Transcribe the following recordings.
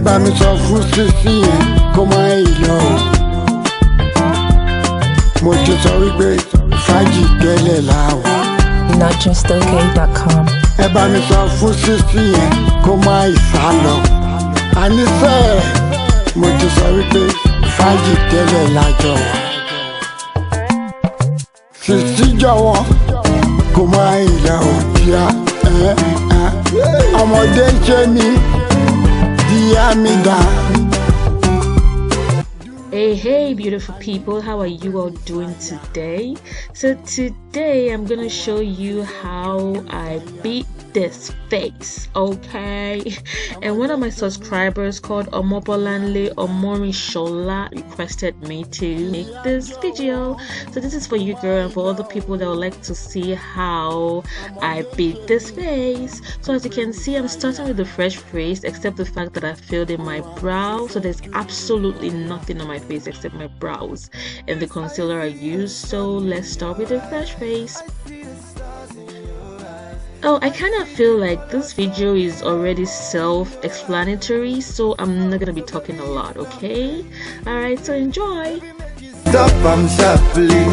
bá mi sọ fún sísí yẹn kó má lọ. Mo ti sọ wípé fàájì tẹ́lẹ̀ láwọ̀. NotJustOK.com. Ẹ bá mi sọ fún sísí yẹn kó má sálọ. Àníṣe mo ti sọ wípé fàájì tẹ́lẹ̀ lájọ wà. Sísí jọ̀wọ́ kó má lọ òkìá. Ọmọdé ń ṣe mí díá mi dá. Hey beautiful people, how are you all doing today? So today I'm gonna show you how I beat this face, okay? And one of my subscribers called Omobolanle Omorishola requested me to make this video. So this is for you, girl, and for other people that would like to see how I beat this face. So as you can see, I'm starting with the fresh face, except the fact that I filled in my brow, so there's absolutely nothing on my face except my brows and the concealer I used. So let's start with the fresh face. Oh, I kind of feel like this video is already self-explanatory, so I'm not gonna be talking a lot, okay? Alright, so enjoy. Stop sharply.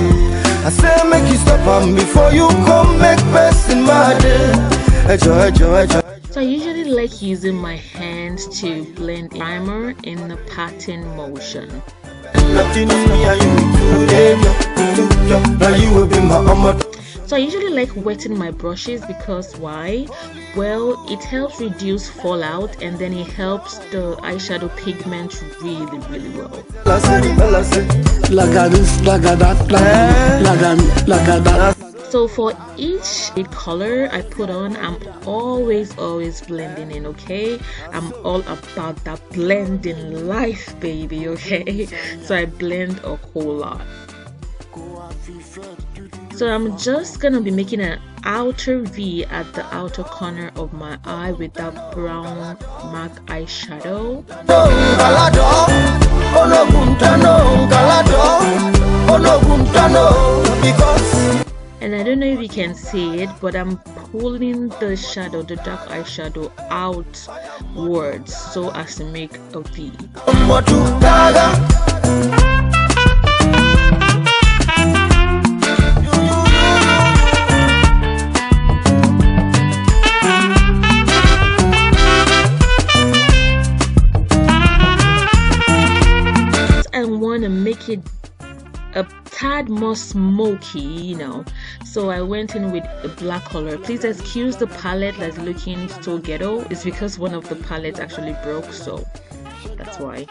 I say make you stop before you come make person mad. So I usually like using my hands to blend primer in the pattern motion. So I usually like wetting my brushes because why? Well, it helps reduce fallout and then it helps the eyeshadow pigment really well. So for each color I put on, I'm always blending in, okay? I'm all about that blending life, baby, okay? So I blend a whole lot. So I'm just gonna be making an outer V at the outer corner of my eye with that brown MAC eyeshadow. And I don't know if you can see it, but I'm pulling the shadow, the dark eyeshadow outwards so as to make a V. I want to make it a tad more smoky, you know, so I went in with a black color. Please excuse the palette that's looking so ghetto. It's because one of the palettes actually broke, so that's why.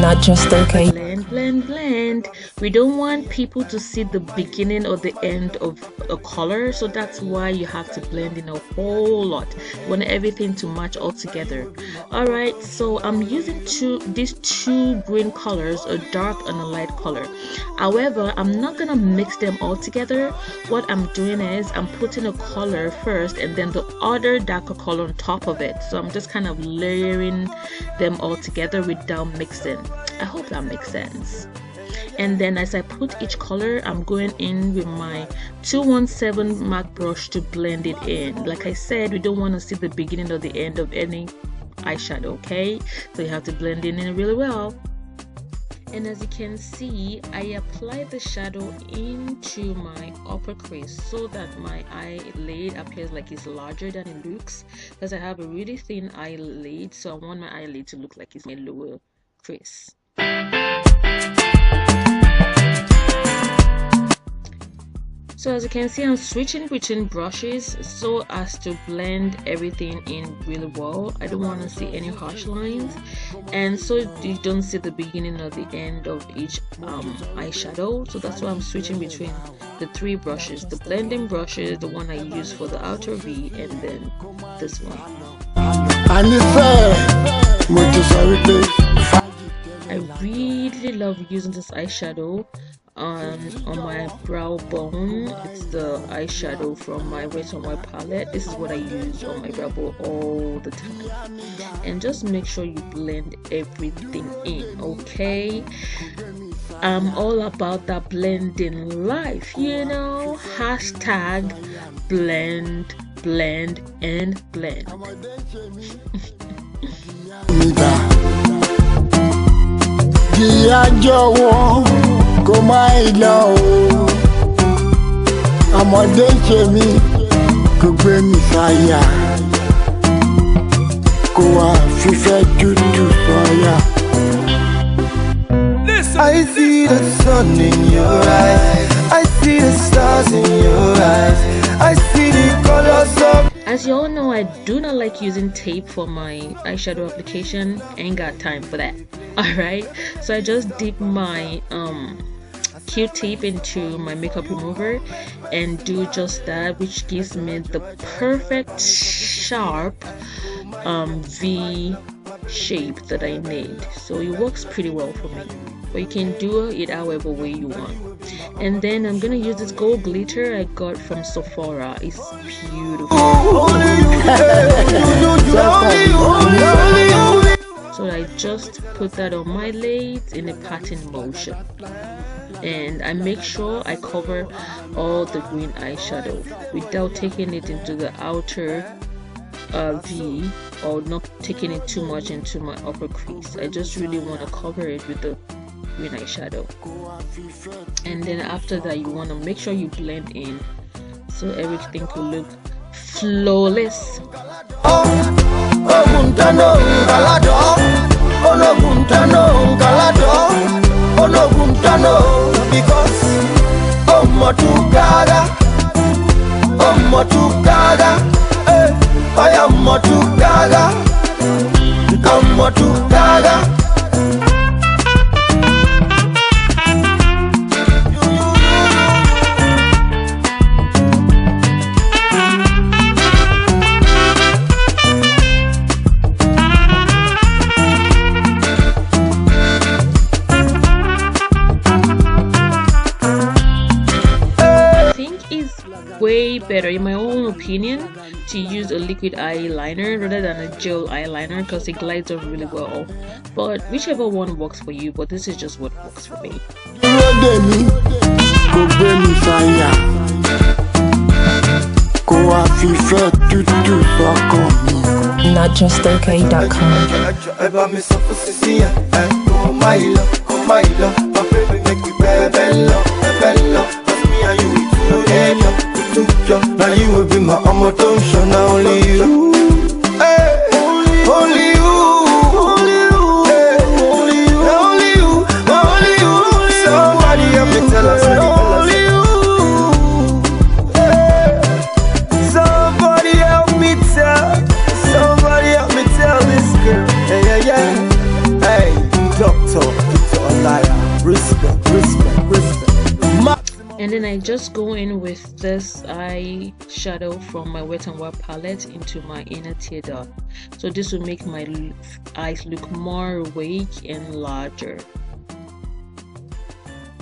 Not just okay. Blend. We don't want people to see the beginning or the end of a color, so that's why you have to blend in a whole lot. You want everything to match all together. Alright, so I'm using these two green colors, a dark and a light color. However, I'm not gonna mix them all together. What I'm doing is I'm putting a color first and then the other darker color on top of it. So I'm just kind of layering them all together without mixing. I hope that makes sense. And then as I put each color, I'm going in with my 217 MAC brush to blend it in. Like I said, we don't want to see the beginning or the end of any eyeshadow, okay? So you have to blend it in really well. And as you can see, I apply the shadow into my upper crease so that my eyelid appears like it's larger than it looks, because I have a really thin eyelid, so I want my eyelid to look like it's my lower crease. So as you can see, I'm switching between brushes so as to blend everything in really well. I don't want to see any harsh lines, and so you don't see the beginning or the end of each eyeshadow. So that's why I'm switching between the three brushes: the blending brushes, the one I use for the outer V, and then this one. I really love using this eyeshadow on my brow bone. It's the eyeshadow from my Wet n Wild palette. This is what I use on my brow bone all the time. And just make sure you blend everything in, okay? I'm all about that blending life, you know. Hashtag blend, blend, and blend. I see the sun in your eyes, I see the stars in your eyes, I see the colors of. As you all know, I do not like using tape for my eyeshadow application. Ain't got time for that. Alright, so I just dip my Q-tip into my makeup remover and do just that, which gives me the perfect sharp V shape that I need. So it works pretty well for me, but you can do it however way you want. And then I'm gonna use this gold glitter I got from Sephora. It's beautiful. So I just put that on my lids in a patting motion, and I make sure I cover all the green eyeshadow without taking it into the outer V, or not taking it too much into my upper crease. I just really want to cover it with the green eyeshadow. And then after that, you want to make sure you blend in so everything could look flawless. I am Motugaga. I'm Motugaga. Way better, in my own opinion, to use a liquid eyeliner rather than a gel eyeliner because it glides on really well. But whichever one works for you, but this is just what works for me. Now you will be my attention, only you. Hey, only you. Only you. Hey, only you. Only you. Only you. Somebody help me tell us. Only you. Hey, somebody help me tell. Somebody help me tell this girl. Hey, yeah, yeah. Hey, doctor, Eyeliner. Respect, respect, respect. And then I just go in with this eyeshadow from my Wet n Wild palette into my inner tear duct. So this will make my eyes look more awake and larger.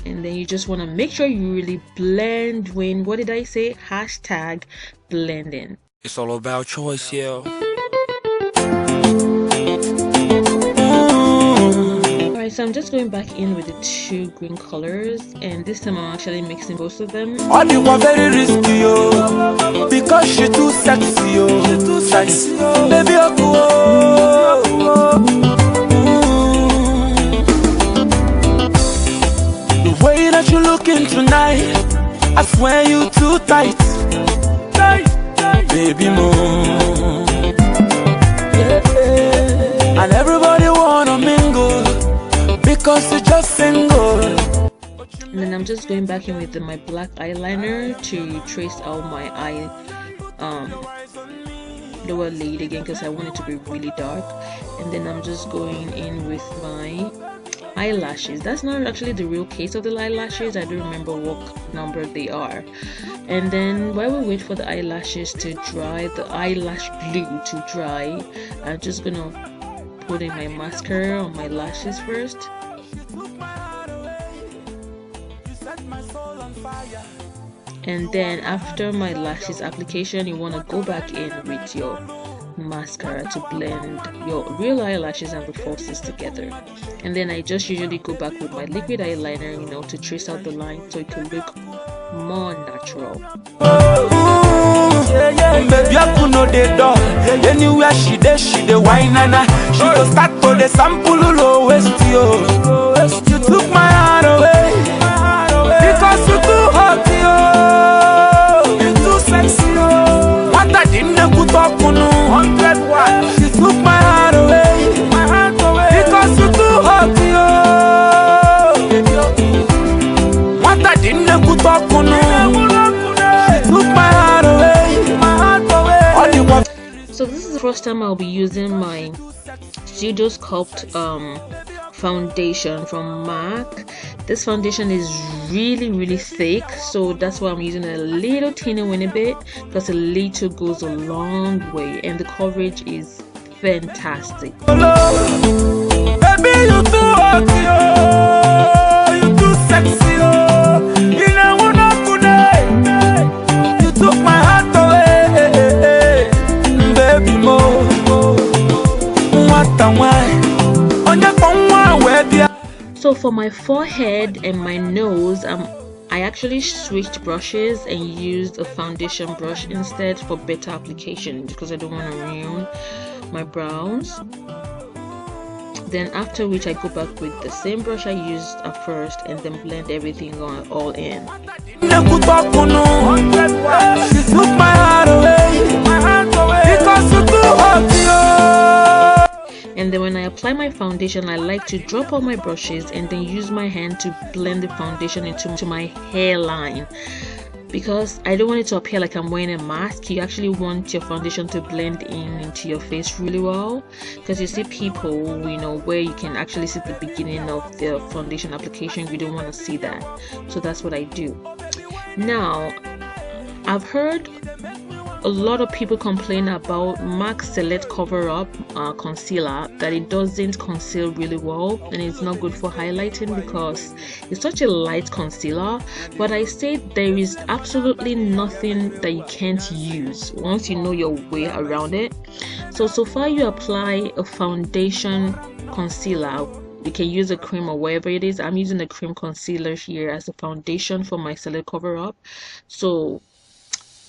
And then you just want to make sure you really blend when, what did I say? Hashtag blending. It's all about choice, yeah. So I'm just going back in with the two green colors, and this time I'm actually mixing both of them. All you are very risky, yo, because she too sexy, yo. She too sexy, yo. Baby, the way that you're looking tonight, I swear you too tight, tight, tight. Baby, more. Yeah. And everybody wanna mingle, because you're just single. And then I'm just going back in with my black eyeliner to trace out my eye lower lid again, because I want it to be really dark. And then I'm just going in with my eyelashes. That's not actually the real case of the eyelashes. I don't remember what number they are. And then while we wait for the eyelashes to dry, the eyelash glue to dry, I'm just gonna put in my mascara on my lashes first. And then after my lashes application, you want to go back in with your mascara to blend your real eyelashes and the falsies together. And then I just usually go back with my liquid eyeliner, you know, to trace out the line so it could look more natural. Baby, I could know the door. Anywhere she dey wine and she go start to the sample low waist yo. You took my heart away because you too hot yo. You too sexy yo. What I didn't put up on 100 watts. You took my heart away because you too hot yo. What I didn't put up on 100 took my heart away. So this is the first time I'll be using my Studio Sculpt foundation from MAC. This foundation is really thick, so that's why I'm using a little teeny weeny bit, because a little goes a long way and the coverage is fantastic. Baby, you too hot, yo. You too sexy, yo. You know what I'm good. You took my heart away, baby mo. What a wine on your phone, where? So for my forehead and my nose, I actually switched brushes and used a foundation brush instead for better application because I don't want to ruin my brows. Then after which I go back with the same brush I used at first and then blend everything all in. And then when I apply my foundation, I like to drop all my brushes and then use my hand to blend the foundation into my hairline, because I don't want it to appear like I'm wearing a mask. You actually want your foundation to blend into your face really well, because you see people, you know, where you can actually see the beginning of their foundation application. You don't want to see that, so that's what I do. Now, I've heard a lot of people complain about MAC Select Cover Up concealer, that it doesn't conceal really well and it's not good for highlighting because it's such a light concealer. But I say there is absolutely nothing that you can't use once you know your way around it. So far you apply a foundation concealer, you can use a cream or whatever it is. I'm using a cream concealer here as a foundation for my Select Cover Up, so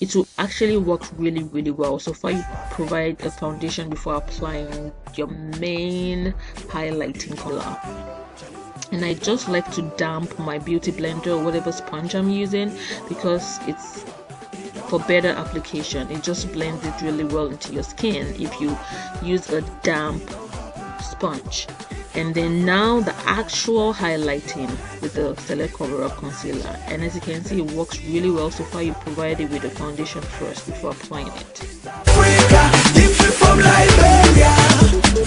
it will actually work really well. So far you provide a foundation before applying your main highlighting color. And I just like to damp my beauty blender or whatever sponge I'm using, because it's for better application. It just blends it really well into your skin if you use a damp sponge. And then now the actual highlighting with the Select Cover Up concealer, and as you can see, it works really well. So far you provide it with the foundation first before applying it. Africa, if you're from Liberia,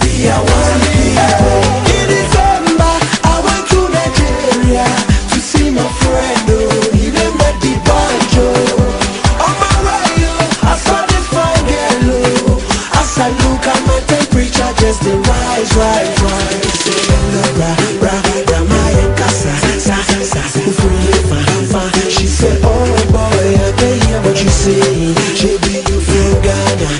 we are one people. In December, I went to Nigeria to see my friend, he didn't make the banjo. On my way, I saw this fine girl, as I look at my temperature just the rise. She said, oh boy, I can hear what you say. She be you from Ghana,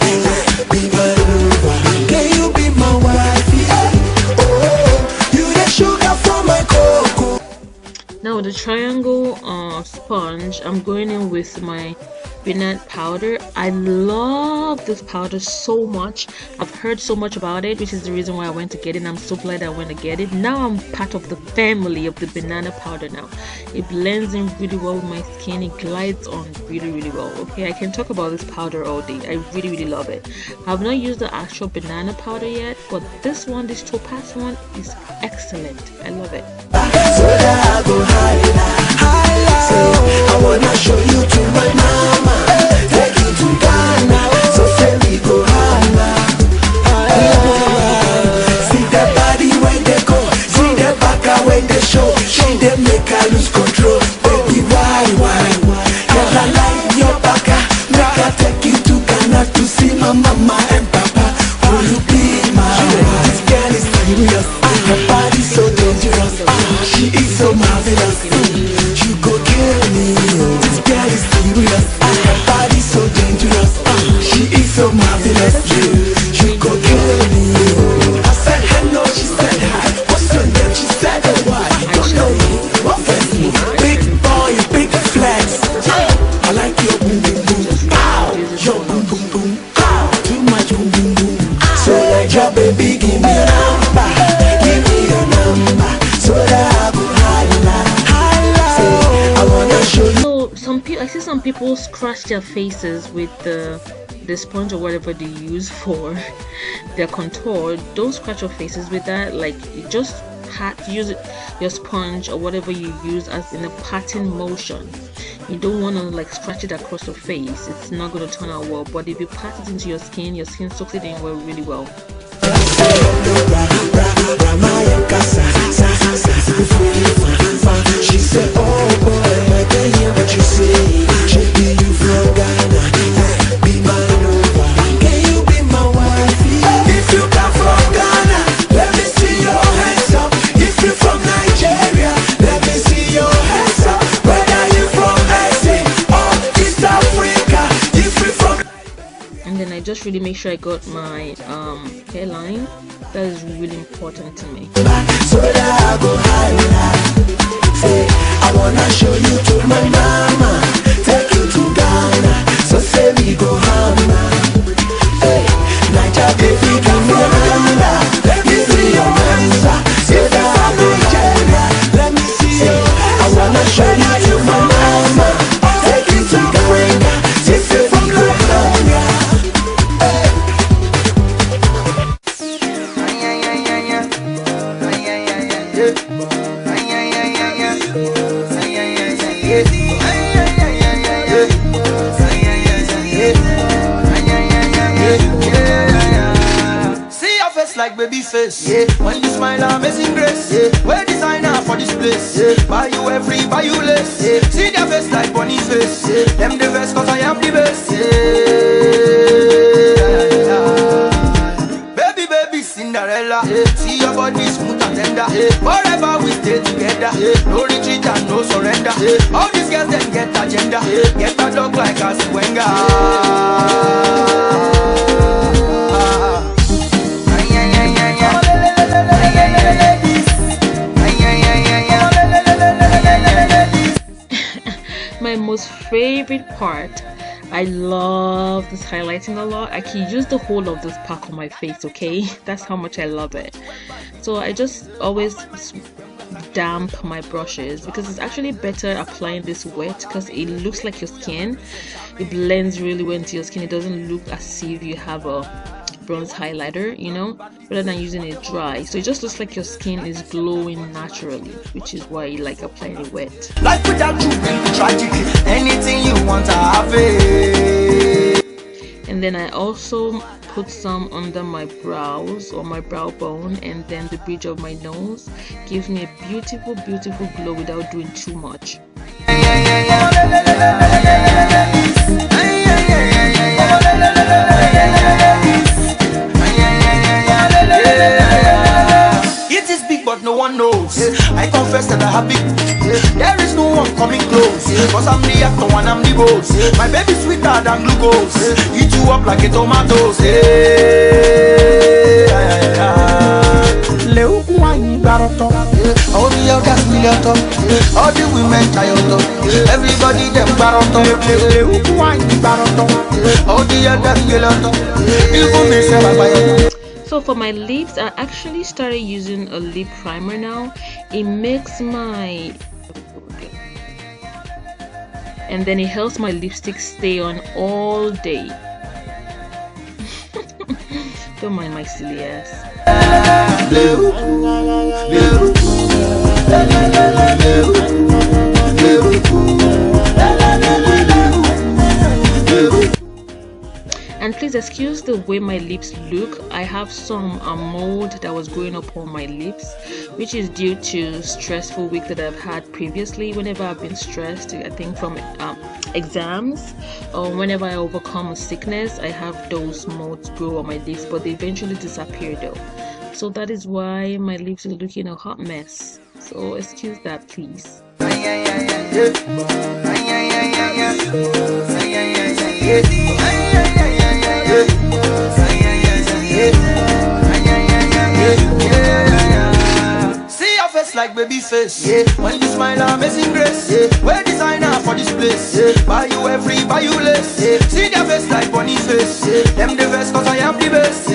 be my lover. Can you be my wife? Yeah. Oh, you the sugar from my cocoa. Now with the triangle sponge, I'm going in with my peanut powder. I love this powder so much. I've heard so much about it, which is the reason why I went to get it. I'm so glad I went to get it. Now I'm part of the family of the banana powder now. It blends in really well with my skin. It glides on really well. Okay, I can talk about this powder all day. I really love it. I've not used the actual banana powder yet, but this one, this topaz one, is excellent. I love it. I wanna show you to my mama, take you to Ghana, so say we go holla. See the body when they go, see the back when they show. She they make her lose control. Baby, why? Girl, I like your back, make her take you to Ghana to see my mama and papa. Will you be my wife? This girl is serious, her body so dangerous, she is so marvelous. You go kill me. This girl is serious, her body so dangerous, she is so marvelous. see some people scratch their faces with the sponge or whatever they use for their contour. Don't scratch your faces with that. Like, you just use your sponge or whatever you use as in a patting motion. You don't want to like scratch it across your face. It's not going to turn out well. But if you pat it into your skin soaks it in really well. She said, oh boy, I can hear what you say. Should be you from Ghana. Be my lover. Can you be my wife? If you come from Ghana, let me see your hands up. If you're from Nigeria, let me see your hands up. Whether you from Asia or East Africa, if you're from. And then I just really make sure I got my hairline. That is really important to me. So that I go higher. I wanna show you to my mama, take you to Ghana, so say we go hammer. Hey, Niger baby, come from Ghana, let me see your answer. If you're from Nigeria, let me see you. I wanna show you to my mama, take you to Ghana, if you're from Ghana. Like baby face, when you smile, amazing grace. Wear designer for this place. Buy you every, buy you less. See their face like bunny face. Them the best, cause I am the best. Baby, baby, Cinderella. See your body smooth and tender. Forever we stay together. No retreat and no surrender. All these girls then get agenda. Get a dog like a Wenger. My most favorite part, I love this highlighting a lot. I can use the whole of this pack on my face, okay? That's how much I love it. So I just always damp my brushes because it's actually better applying this wet because it looks like your skin. It blends really well into your skin. It doesn't look as if you have a bronze highlighter, you know, rather than using it dry. So it just looks like your skin is glowing naturally, which is why you like applying it wet. Life without you will be tragic. Anything you want to have it. And then I also put some under my brows or my brow bone, and then the bridge of my nose. Gives me a beautiful, beautiful glow without doing too much. It is big but no one knows. I confess that I have big. There is no one coming close. Cause I'm the actor and I'm the boss. My baby sweeter than glucose. Eat you up like a tomato. All the elders million top. All the women child up. Everybody them baroto. All the elders million top. Even me say bye. So for my lips, I actually started using a lip primer now. It makes my, and then it helps my lipstick stay on all day. Don't mind my silly ass. And please excuse the way my lips look. I have some mold that was growing up on my lips, which is due to stressful week that I've had previously. Whenever I've been stressed, I think from exams or whenever I overcome a sickness, I have those molds grow on my lips, but they eventually disappear though. So that is why my lips are looking a hot mess. So excuse that, please. See your face like baby face. When you smile, amazing grace. Wear designer for this place. Buy you every, buy you less. See their face like bunny face. Them the best cause I am the best.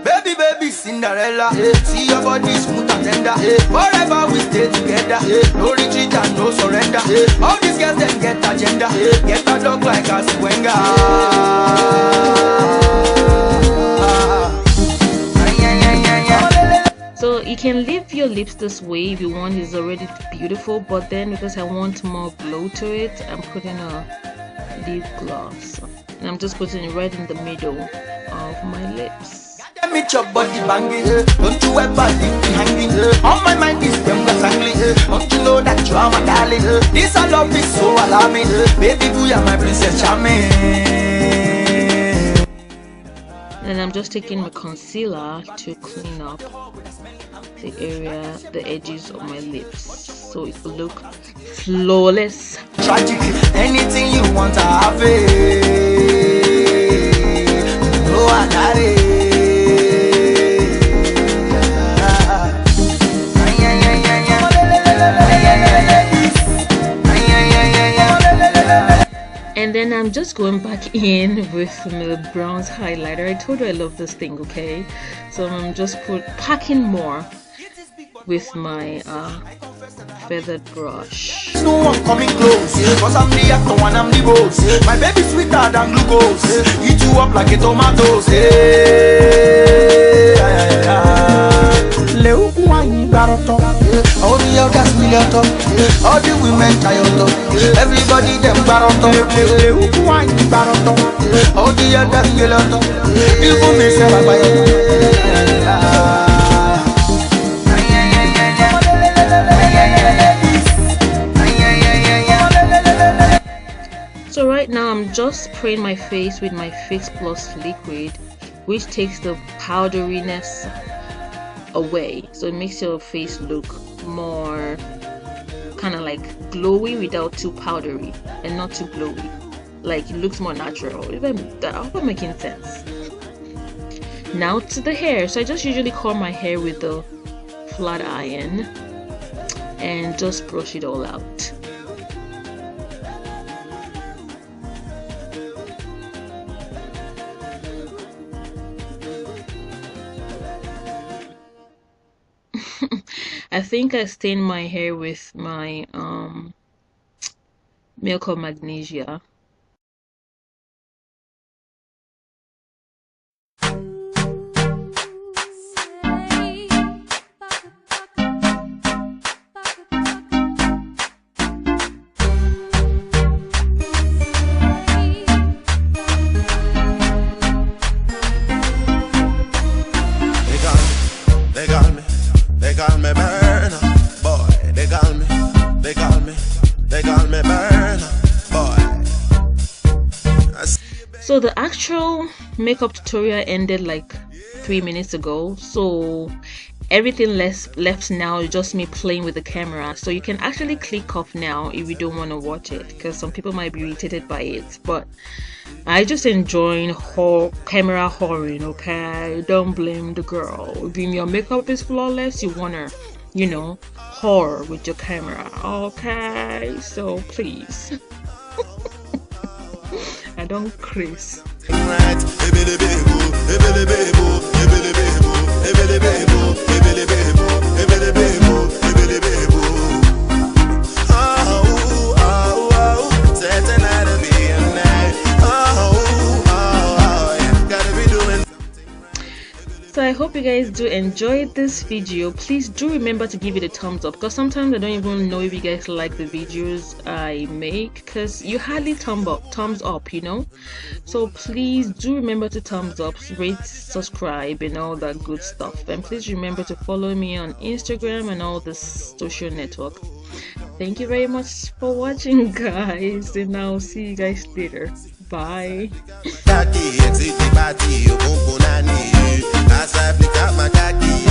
Baby, baby, Cinderella. See your body smooth and tender. Forever we stay together. No retreat and no surrender. All these girls them get agenda. Get a dog like a Wenger. So you can leave your lips this way if you want. It's already beautiful, but then because I want more glow to it, I'm putting a lip gloss, and I'm just putting it right in the middle of my lips. Meet your body banging, don't you ever leave me hanging. On my mind is them was angling. Don't you know that you are my darling? This I love is so alarming. Baby boo, you're my princess charming. And I'm just taking my concealer to clean up the area, the edges of my lips, so it will look flawless. Tragic, anything you want to have it. Oh, I got it. And then I'm just going back in with my bronze highlighter. I told you I love this thing, okay? So I'm just packing more with my feathered brush. No one coming close, cause I'm the actor and I'm the boss. My baby sweeter than glucose. Eat you up like a tomato. All the others million top. All the women tired up. Everybody them baron top. All the others million top. Even me say So right now I'm just spraying my face with my Fix Plus liquid, which takes the powderiness away, so it makes your face look more kind of like glowy without too powdery and not too glowy. Like it looks more natural. I hope I'm making sense. Now to the hair. So I just usually comb my hair with the flat iron and just brush it all out. I think I stained my hair with my milk of magnesia. They call me burner, boy. They call me burner, boy. So the actual makeup tutorial ended like 3 minutes ago. So everything left now is just me playing with the camera. So you can actually click off now if you don't want to watch it, because some people might be irritated by it. But I just enjoying camera whoring, okay? Don't blame the girl. If your makeup is flawless, you wanna, whore with your camera, okay? So please. I don't craze. So I hope you guys do enjoy this video. Please do remember to give it a thumbs up, because sometimes I don't even know if you guys like the videos I make, because you hardly thumbs up, so please do remember to thumbs up, rate, subscribe and all that good stuff. And please remember to follow me on Instagram and all the social network. Thank you very much for watching, guys, and I'll see you guys later. Bye. As I flick out my khaki